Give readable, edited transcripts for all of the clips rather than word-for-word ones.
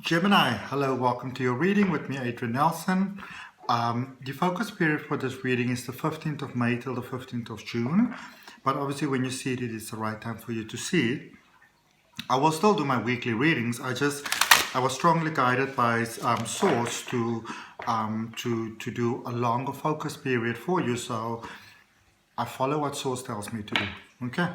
Gemini, hello, welcome to your reading with me, Adrian Nelson. The focus period for this reading is the 15th of May till the 15th of June. But obviously when you see it, it's the right time for you to see it. I will still do my weekly readings. I was strongly guided by Source to do a longer focus period for you. So I follow what Source tells me to do. Okay.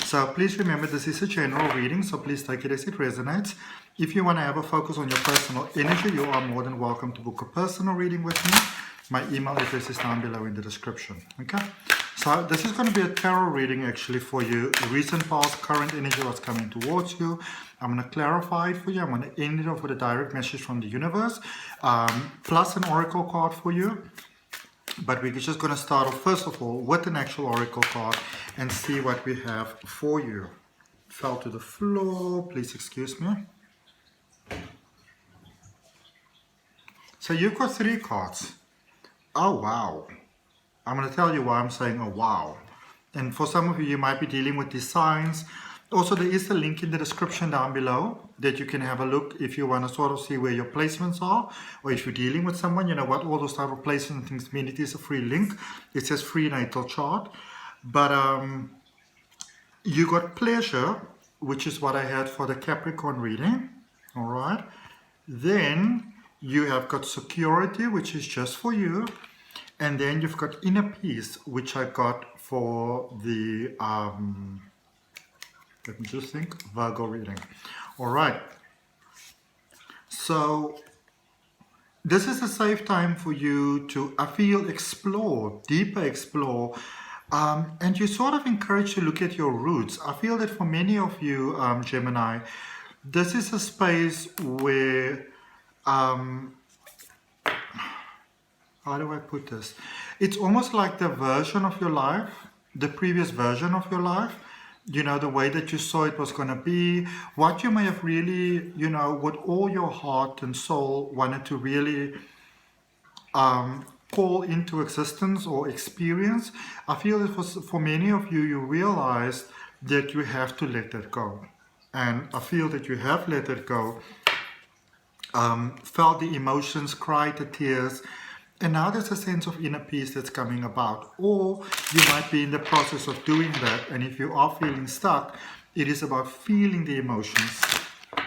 So please remember, this is a general reading, so please take it as it resonates. If you want to have a focus on your personal energy, you are more than welcome to book a personal reading with me. My email address is down below in the description. Okay. So this is going to be a tarot reading actually for you. The recent past, current energy, what's coming towards you. I'm going to clarify it for you. I'm going to end it off with a direct message from the universe, plus an oracle card for you. But we're just going to start off first of all with an actual oracle card and see what we have for you. Fell to the floor, please excuse me. So you've got 3 cards. Oh wow. I'm going to tell you why I'm saying oh wow. And for some of you, you might be dealing with these signs. Also, there is a link in the description down below that you can have a look if you want to sort of see where your placements are, or if you're dealing with someone, you know what all those type of placement things mean. It is a free link. It says free natal chart. But you got pleasure, which is what I had for the Capricorn reading. All right. Then you have got security, which is just for you. And then you've got inner peace, which I got for the let me just think, Virgo reading. All right. So this is a safe time for you to, I feel, explore, deeper explore. And you're sort of encouraged to look at your roots. I feel that for many of you, Gemini, this is a space where, how do I put this? It's almost like the version of your life, the previous version of your life. You know, the way that you saw it was going to be, what you may have really, you know, with all your heart and soul wanted to really call into existence or experience. I feel that for many of you, you realized that you have to let that go. And I feel that you have let it go, felt the emotions, cried the tears. And now there's a sense of inner peace that's coming about. Or you might be in the process of doing that. And if you are feeling stuck, it is about feeling the emotions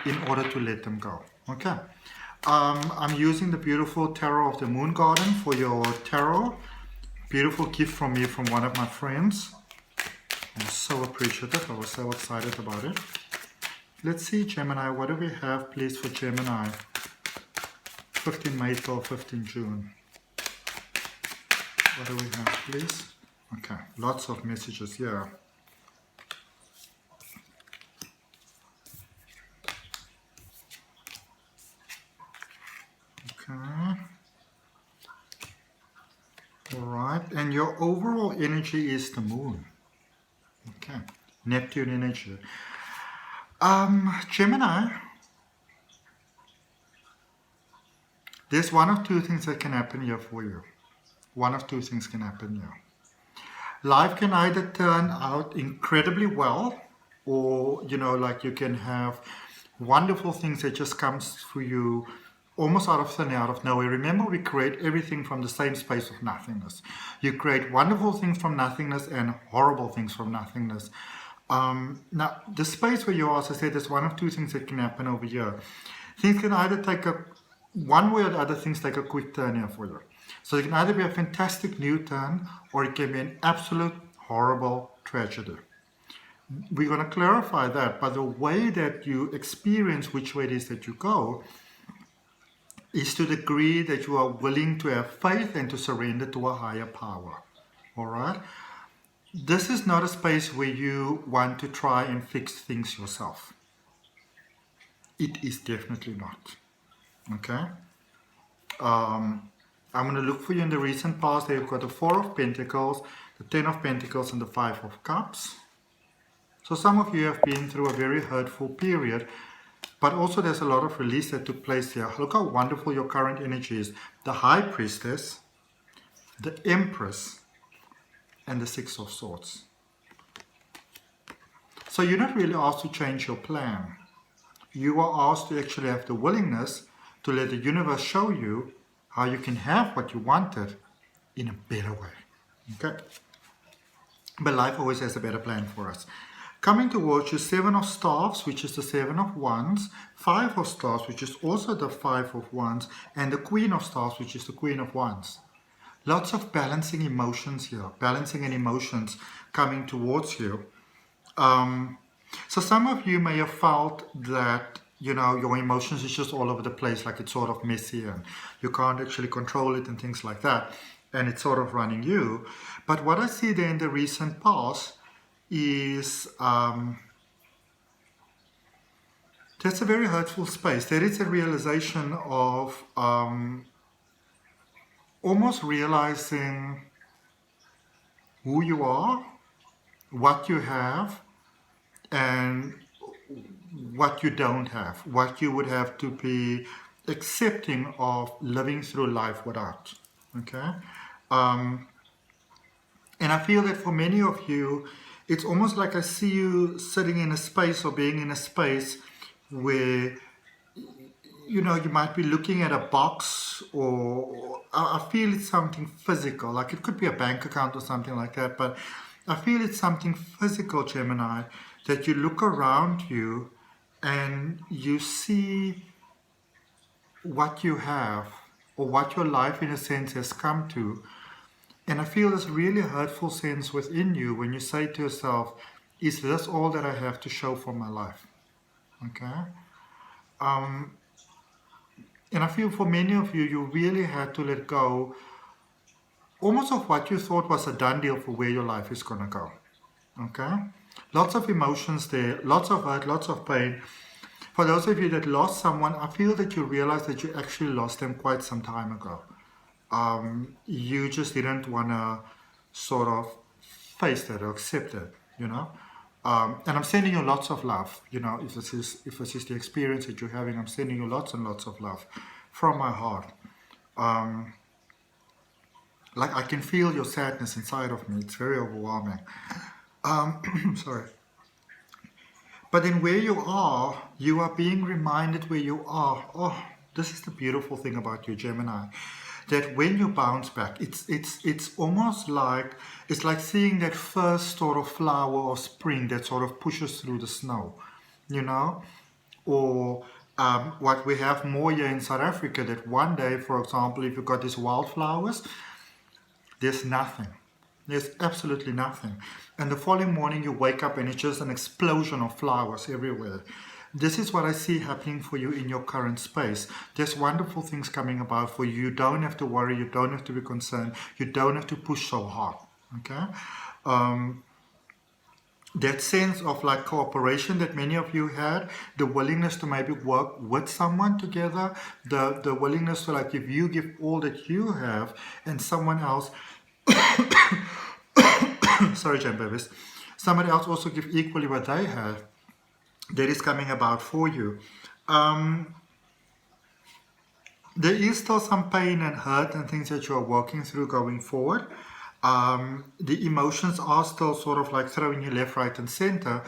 in order to let them go. Okay. I'm using the beautiful Tarot of the Moon Garden for your tarot. Beautiful gift from me from one of my friends. I'm so appreciative. I was so excited about it. Let's see, Gemini. What do we have, please, for Gemini? 15 May till 15 June. What do we have, please? Okay, lots of messages here. Okay. All right, and your overall energy is the moon. Okay, Neptune energy. Gemini, there's one of two things that can happen here for you. One of two things can happen here. Life can either turn out incredibly well, or, you know, like you can have wonderful things that just comes for you almost out of thin air, out of nowhere. Remember, we create everything from the same space of nothingness. You create wonderful things from nothingness and horrible things from nothingness. Now, the space where you are, as I said, there's one of two things that can happen over here. Things can either take one way or the other, things take a quick turn here for you. So it can either be a fantastic new turn, or it can be an absolute horrible tragedy. We're going to clarify that, but the way that you experience which way it is that you go is to the degree that you are willing to have faith and to surrender to a higher power. All right? This is not a space where you want to try and fix things yourself. It is definitely not. Okay? I'm going to look for you in the recent past. They've got the 4 of Pentacles, the 10 of Pentacles, and the 5 of Cups. So some of you have been through a very hurtful period, but also there's a lot of release that took place here. Look how wonderful your current energy is. The High Priestess, the Empress, and the 6 of Swords. So you're not really asked to change your plan. you are asked to actually have the willingness to let the universe show you how you can have what you wanted in a better way. Okay? But life always has a better plan for us. Coming towards you, 7 of Staffs, which is the 7 of Wands, 5 of Staffs, which is also the 5 of Wands, and the Queen of Staffs, which is the Queen of Wands. Lots of balancing emotions here, balancing and emotions coming towards you. So some of you may have felt that, you know, your emotions is just all over the place, like it's sort of messy and you can't actually control it and things like that, and it's sort of running you. But what I see there in the recent past is that's a very hurtful space. There is a realization of almost realizing who you are, what you have, and what you don't have, what you would have to be accepting of living through life without. Okay? And I feel that for many of you, it's almost like I see you sitting in a space or being in a space where, you know, you might be looking at a box, or I feel it's something physical, like it could be a bank account or something like that, but I feel it's something physical, Gemini, that you look around you and you see what you have or what your life in a sense has come to. And I feel this really hurtful sense within you when you say to yourself, is this all that I have to show for my life? Okay? And I feel for many of you, you really had to let go almost of what you thought was a done deal for where your life is going to go. Okay? Lots of emotions there, lots of hurt, lots of pain. For those of you that lost someone, I feel that you realize that you actually lost them quite some time ago. You just didn't want to sort of face that or accept it, you know. And I'm sending you lots of love, you know, if this is the experience that you're having, I'm sending you lots and lots of love from my heart. Like I can feel your sadness inside of me. It's very overwhelming. Sorry. But in where you are being reminded where you are. Oh, this is the beautiful thing about you, Gemini. That when you bounce back, it's almost like, it's like seeing that first sort of flower of spring that sort of pushes through the snow, you know? Or what we have more here in South Africa, that one day, for example, if you've got these wildflowers, there's nothing. There's absolutely nothing. And the following morning you wake up and it's just an explosion of flowers everywhere. This is what I see happening for you in your current space. There's wonderful things coming about for you. You don't have to worry. You don't have to be concerned. You don't have to push so hard. Okay? That sense of like cooperation that many of you had, the willingness to maybe work with someone together, the willingness to like, if you give all that you have and someone else sorry, Jam Babies, somebody else also give equally what they have, that is coming about for you. There is still some pain and hurt and things that you are working through going forward. The emotions are still sort of like throwing you left, right, and center.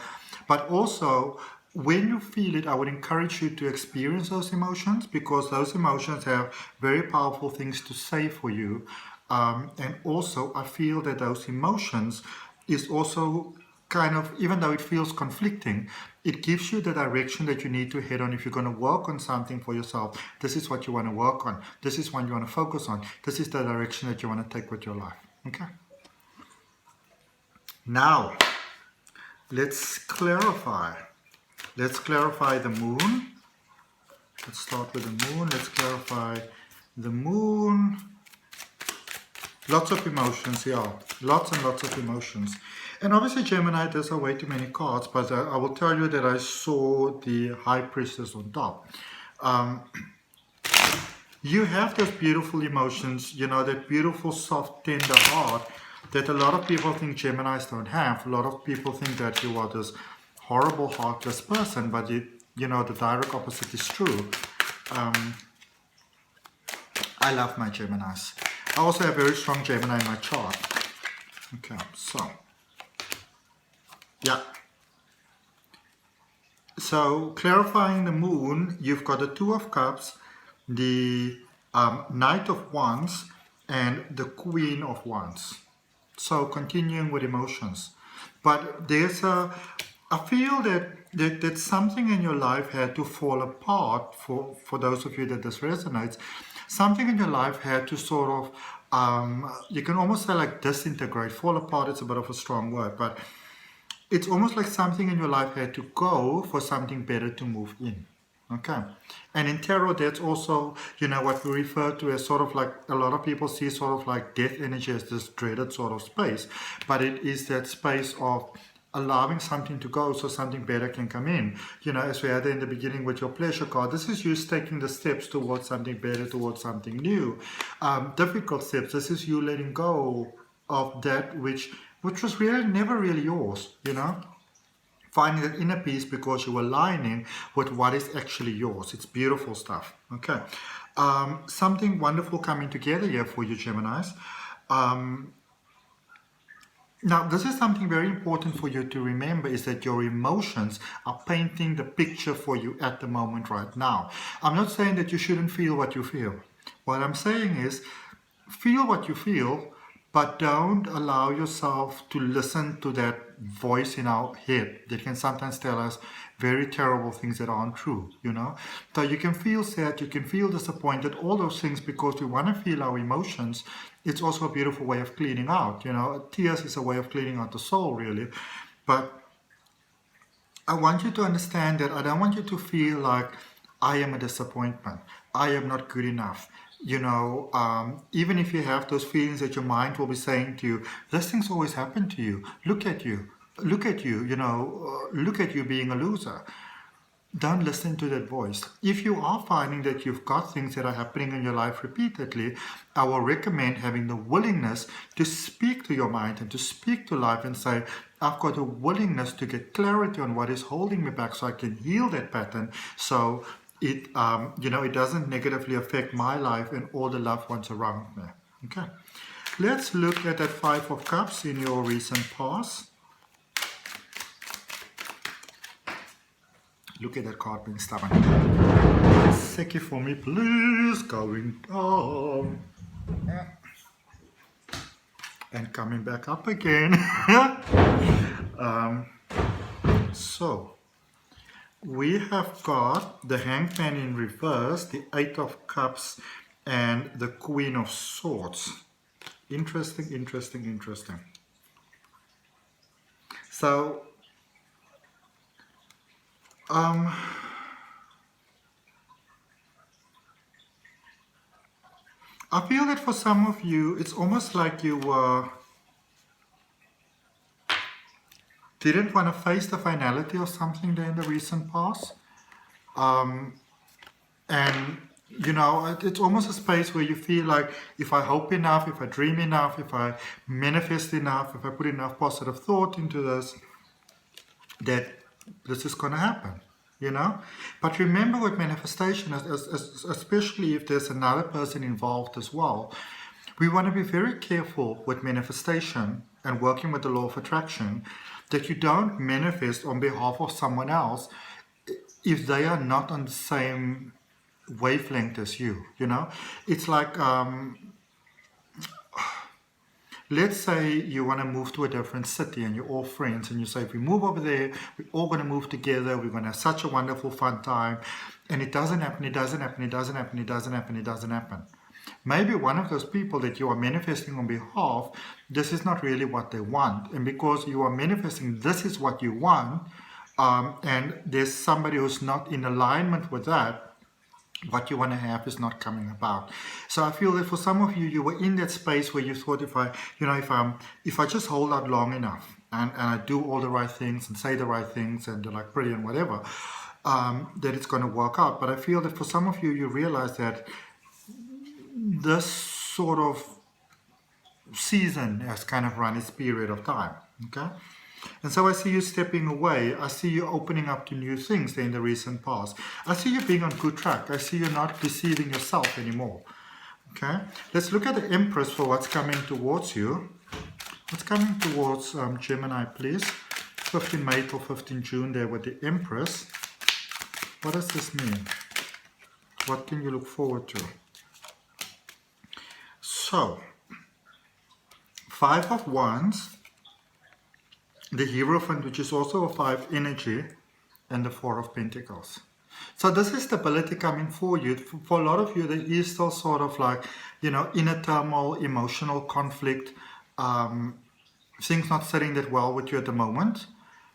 But also, when you feel it, I would encourage you to experience those emotions, because those emotions have very powerful things to say for you. And also, I feel that those emotions is also kind of, even though it feels conflicting, it gives you the direction that you need to head on. If you're going to work on something for yourself, this is what you want to work on. This is what you want to focus on. This is the direction that you want to take with your life. Okay? Now, let's clarify. Let's clarify the moon. Let's start with the moon. Let's clarify the moon. Lots of emotions, yeah. Lots and lots of emotions. And obviously, Gemini, there's way too many cards, but I will tell you that I saw the High Priestess on top. You have those beautiful emotions, you know, that beautiful, soft, tender heart that a lot of people think Geminis don't have. A lot of people think that you are this horrible, heartless person, but you know, the direct opposite is true. I love my Geminis. I also have very strong Gemini in my chart. Okay, so, yeah. So clarifying the moon, you've got the Two of Cups, the Knight of Wands, and the Queen of Wands. So continuing with emotions. But I feel that something in your life had to fall apart for those of you that this resonates. Something in your life had to sort of, you can almost say like disintegrate. Fall apart, it's a bit of a strong word, but it's almost like something in your life had to go for something better to move in. Okay. And in tarot, that's also, what we refer to as sort of like, a lot of people see sort of like death energy as this dreaded sort of space. But it is that space of allowing something to go so something better can come in. As we had in the beginning with your pleasure card, this is you taking the steps towards something better, towards something new. Difficult steps. This is you letting go of that which was really never really yours, finding that inner peace because you're aligning with what is actually yours. It's beautiful stuff. Okay. Something wonderful coming together here for you, Geminis. Now, this is something very important for you to remember, is that your emotions are painting the picture for you at the moment right now. I'm not saying that you shouldn't feel what you feel. What I'm saying is, feel what you feel, but don't allow yourself to listen to that voice in our head that can sometimes tell us very terrible things that aren't true, So you can feel sad, you can feel disappointed, all those things, because we want to feel our emotions. It's also a beautiful way of cleaning out, Tears is a way of cleaning out the soul, really. But I want you to understand that I don't want you to feel like I am a disappointment, I am not good enough. Even if you have those feelings that your mind will be saying to you, this thing's always happened to you. Look at you, look at you being a loser. Don't listen to that voice. If you are finding that you've got things that are happening in your life repeatedly, I will recommend having the willingness to speak to your mind and to speak to life and say, I've got a willingness to get clarity on what is holding me back so I can heal that pattern. So it doesn't negatively affect my life and all the loved ones around me. Okay, let's look at that Five of Cups in your recent past. Look at that card being stubborn. Second for me, please. Going down and coming back up again. So we have got the Hanged Man in reverse, the Eight of Cups, and the Queen of Swords. Interesting, interesting, interesting. So, I feel that for some of you, it's almost like you didn't want to face the finality of something there in the recent past. And it's almost a space where you feel like, if I hope enough, if I dream enough, if I manifest enough, if I put enough positive thought into this, that this is going to happen, But remember, with manifestation, especially if there's another person involved as well, we want to be very careful with manifestation and working with the law of attraction, that you don't manifest on behalf of someone else if they are not on the same wavelength as you, It's like, let's say you want to move to a different city and you're all friends, and you say, if we move over there, we're all going to move together, we're going to have such a wonderful fun time, and it doesn't happen, it doesn't happen, it doesn't happen, it doesn't happen, it doesn't happen. Maybe one of those people that you are manifesting on behalf, this is not really what they want, and because you are manifesting this is what you want, and there's somebody who's not in alignment with that, what you want to have is not coming about. So I feel that for some of you, you were in that space where you thought, if I just hold out long enough and I do all the right things and say the right things and they're like pretty and whatever, that it's going to work out. But I feel that for some of you, you realize that this sort of season has kind of run its period of time. Okay. And so I see you stepping away. I see you opening up to new things there in the recent past. I see you being on good track. I see you not deceiving yourself anymore. Okay, let's look at the Empress for what's coming towards you. What's coming towards Gemini, please? 15 May till 15 June there with the Empress. What does this mean? What can you look forward to? So, Five of Wands, the Hierophant, which is also a 5 energy, and the Four of Pentacles. So this is stability coming for you. For a lot of you, there is still sort of like, inner turmoil, emotional conflict, things not sitting that well with you at the moment.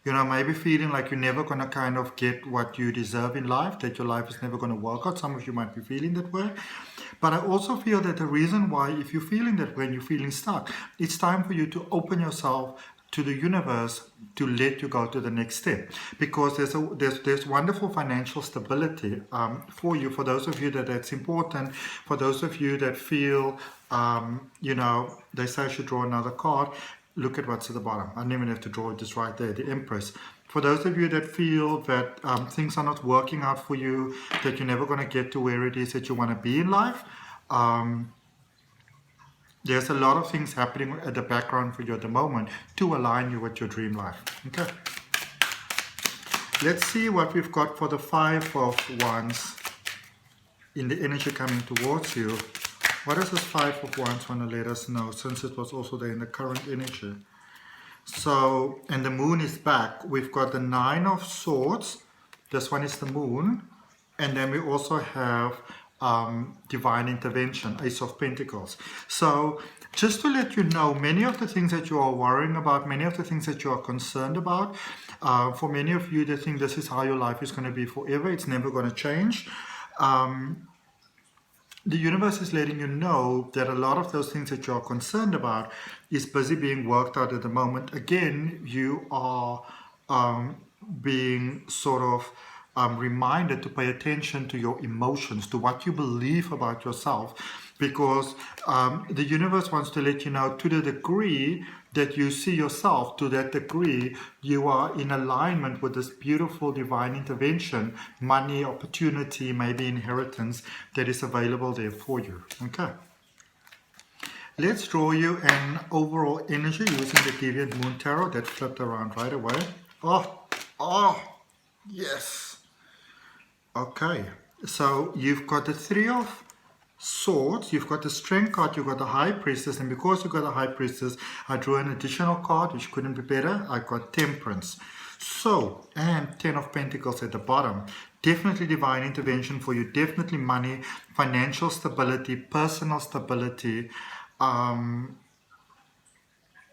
Maybe feeling like you're never going to kind of get what you deserve in life, that your life is never going to work out. Some of you might be feeling that way. But I also feel that the reason why, if you're feeling that way and you're feeling stuck, it's time for you to open yourself to the universe to let you go to the next step, because there's wonderful financial stability for you. For those of you that's important, for those of you that feel, they say I should draw another card. Look at what's at the bottom. I don't even have to draw it, just right there, the Empress. For those of you that feel that things are not working out for you, that you're never going to get to where it is that you want to be in life, there's a lot of things happening at the background for you at the moment to align you with your dream life. Okay. Let's see what we've got for the Five of Wands in the energy coming towards you. What does this Five of Wands want to let us know, since it was also there in the current energy? So, and the Moon is back. We've got the Nine of Swords. This one is the Moon. And then we also have divine intervention, Ace of Pentacles. So just to let you know, many of the things that you are worrying about, many of the things that you are concerned about, for many of you that think this is how your life is going to be forever, it's never going to change. The universe is letting you know that a lot of those things that you are concerned about is busy being worked out at the moment. Again, you are being sort of reminded to pay attention to your emotions, to what you believe about yourself, because the universe wants to let you know, to the degree that you see yourself, to that degree you are in alignment with this beautiful divine intervention, money, opportunity, maybe inheritance that is available there for you. Okay. Let's draw you an overall energy using the Deviant Moon Tarot that flipped around right away. Oh, yes. Okay, so you've got the Three of Swords, you've got the Strength card, you've got the High Priestess, and because you've got the High Priestess, I drew an additional card, which couldn't be better. I got Temperance. So, and Ten of Pentacles at the bottom. Definitely divine intervention for you, definitely money, financial stability, personal stability.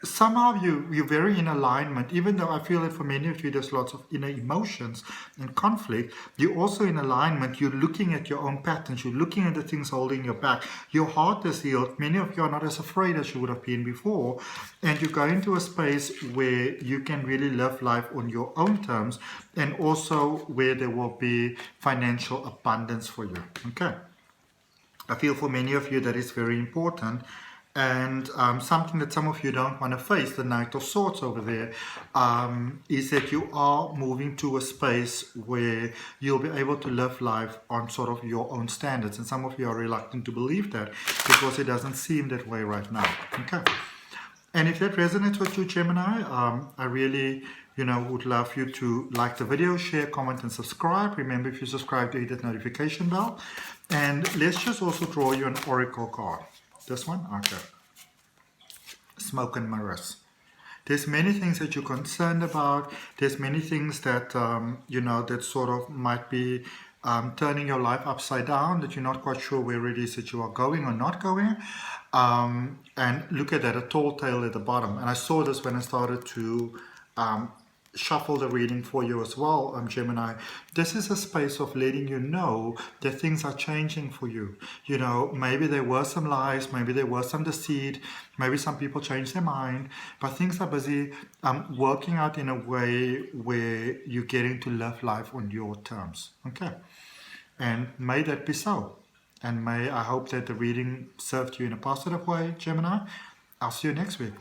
Somehow you're very in alignment, even though I feel that for many of you there's lots of inner emotions and conflict. You're also in alignment. You're looking at your own patterns. You're looking at the things holding you back. Your heart is healed. Many of you are not as afraid as you would have been before, and you go into a space where you can really live life on your own terms, and also where there will be financial abundance for you. Okay, I feel for many of you that is very important. And something that some of you don't want to face, the Knight of Swords over there, is that you are moving to a space where you'll be able to live life on sort of your own standards. And some of you are reluctant to believe that because it doesn't seem that way right now. Okay. And if that resonates with you, Gemini, I really, would love you to like the video, share, comment, and subscribe. Remember, if you subscribe, to hit that notification bell. And let's just also draw you an oracle card. This one? Okay. Smoke and Mirrors. There's many things that you're concerned about. There's many things that, that sort of might be turning your life upside down, that you're not quite sure where it is that you are going or not going. And look at that, a tall tale at the bottom. And I saw this when I started to shuffle the reading for you as well, Gemini. This is a space of letting you know that things are changing for you. Maybe there were some lies, maybe there was some deceit, maybe some people changed their mind, but things are busy working out in a way where you're getting to live life on your terms. Okay, and may that be so. And I hope that the reading served you in a positive way, Gemini. I'll see you next week.